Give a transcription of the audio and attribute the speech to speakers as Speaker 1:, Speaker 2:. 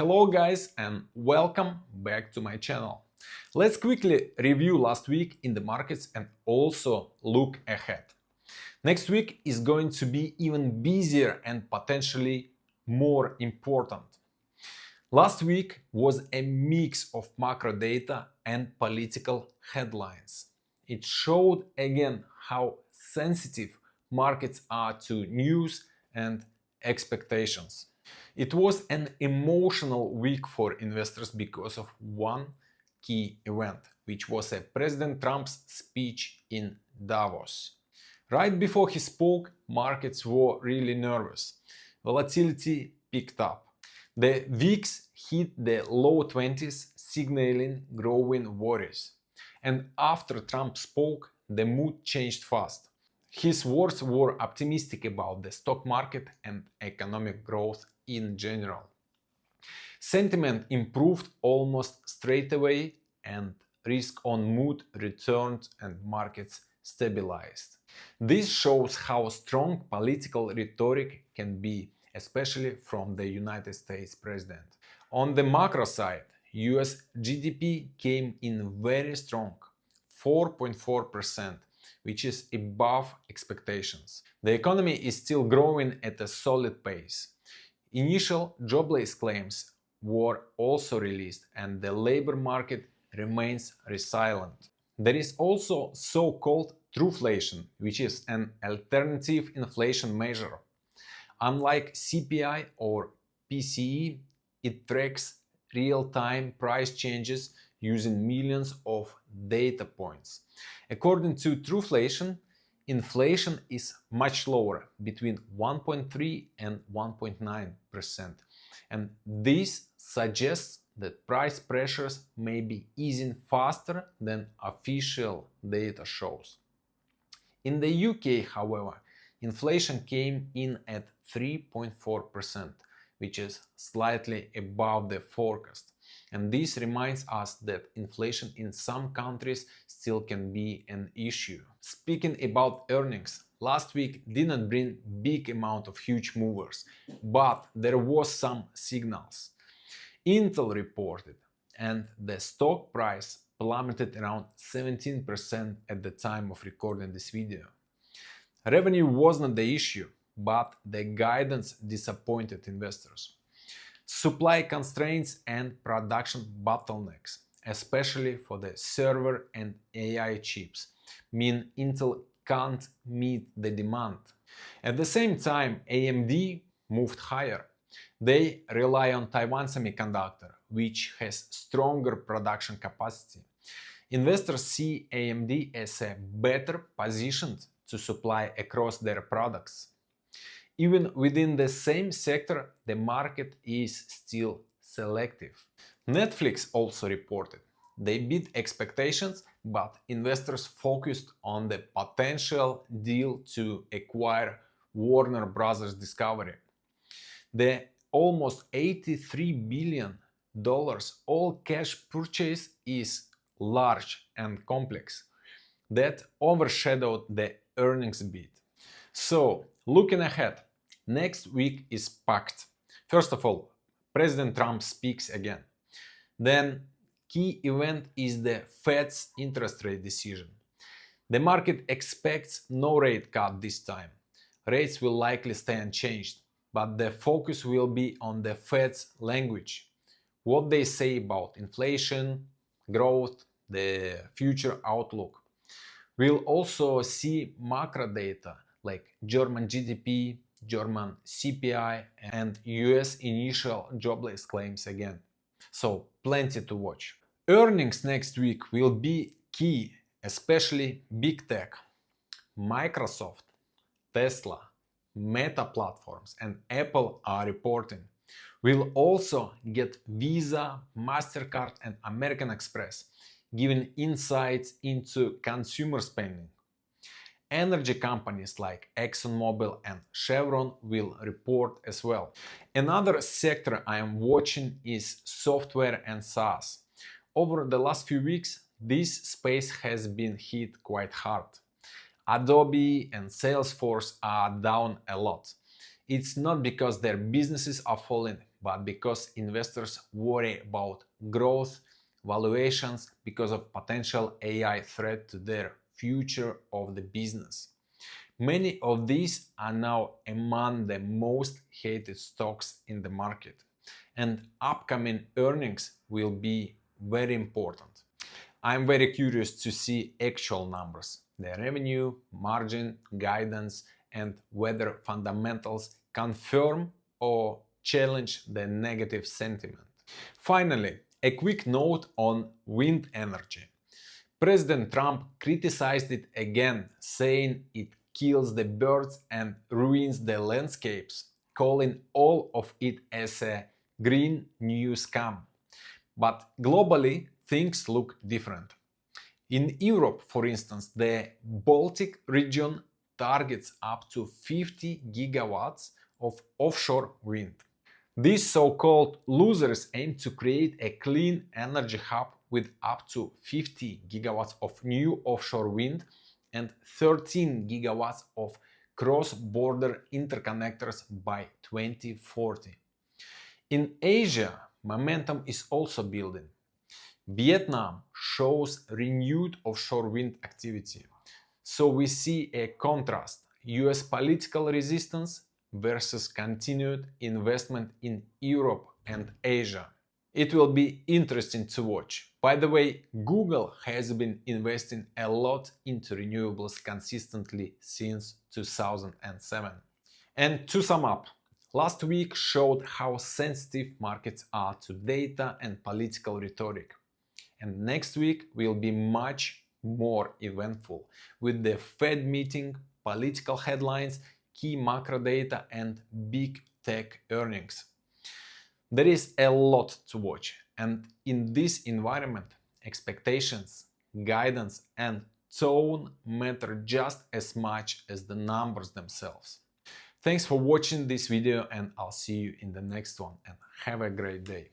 Speaker 1: Hello guys and welcome back to my channel. Let's quickly review last week in the markets and also look ahead. Next week is going to be even busier and potentially more important. Last week was a mix of macro data and political headlines. It showed again how sensitive markets are to news and expectations. It was an emotional week for investors because of one key event, which was President Trump's speech in Davos. Right before he spoke, markets were really nervous. Volatility picked up. The VIX hit the low 20s, signaling growing worries. And after Trump spoke, the mood changed fast. His words were optimistic about the stock market and economic growth in general. Sentiment improved almost straight away and risk-on mood returned and markets stabilized. This shows how strong political rhetoric can be, especially from the United States president. On the macro side, US GDP came in very strong, 4.4%, which is above expectations. The economy is still growing at a solid pace. Initial jobless claims were also released and the labor market remains resilient. There is also so-called Trueflation, which is an alternative inflation measure. Unlike CPI or PCE, it tracks real-time price changes using millions of data points. According to Trueflation, inflation is much lower, between 1.3 and 1.9%. And this suggests that price pressures may be easing faster than official data shows. In the UK, however, inflation came in at 3.4%, which is slightly above the forecast. And this reminds us that inflation in some countries still can be an issue. Speaking about earnings, last week didn't bring big amount of huge movers, but there was some signals. Intel reported and the stock price plummeted around 17% at the time of recording this video. Revenue wasn't the issue, but the guidance disappointed investors. Supply constraints and production bottlenecks, especially for the server and AI chips, mean Intel can't meet the demand. At the same time, AMD moved higher. They rely on Taiwan Semiconductor, which has stronger production capacity. Investors see AMD as a better positioned to supply across their products. Even within the same sector, the market is still selective. Netflix also reported. They beat expectations, but investors focused on the potential deal to acquire Warner Bros. Discovery. The almost $83 billion all-cash purchase is large and complex. That overshadowed the earnings beat. So, looking ahead, next week is packed. First of all, President Trump speaks again. Then, key event is the Fed's interest rate decision. The market expects no rate cut this time. Rates will likely stay unchanged, but the focus will be on the Fed's language. What they say about inflation, growth, the future outlook. We'll also see macro data like German GDP, German CPI and US initial jobless claims again. So plenty to watch. Earnings next week will be key, especially big tech. Microsoft, Tesla, Meta platforms and Apple are reporting. We'll also get Visa, MasterCard and American Express, giving insights into consumer spending. Energy companies like ExxonMobil and Chevron will report as well. Another sector I am watching is software and SaaS. Over the last few weeks, this space has been hit quite hard. Adobe and Salesforce are down a lot. It's not because their businesses are falling, but because investors worry about growth, valuations, because of potential AI threat to their future of the business. Many of these are now among the most hated stocks in the market, and upcoming earnings will be very important. I'm very curious to see actual numbers, the revenue, margin, guidance, and whether fundamentals confirm or challenge the negative sentiment. Finally, a quick note on wind energy. President Trump criticized it again, saying it kills the birds and ruins the landscapes, calling all of it as a green new scam. But globally, things look different. In Europe, for instance, the Baltic region targets up to 50 gigawatts of offshore wind. These so-called losers aim to create a clean energy hub with up to 50 gigawatts of new offshore wind and 13 gigawatts of cross-border interconnectors by 2040. In Asia, momentum is also building. Vietnam shows renewed offshore wind activity. So we see a contrast: US political resistance versus continued investment in Europe and Asia. It will be interesting to watch. By the way, Google has been investing a lot into renewables consistently since 2007. And to sum up, last week showed how sensitive markets are to data and political rhetoric. And next week will be much more eventful, with the Fed meeting, political headlines, key macro data, and big tech earnings. There is a lot to watch, and in this environment, expectations, guidance, and tone matter just as much as the numbers themselves. Thanks for watching this video, and I'll see you in the next one, and have a great day.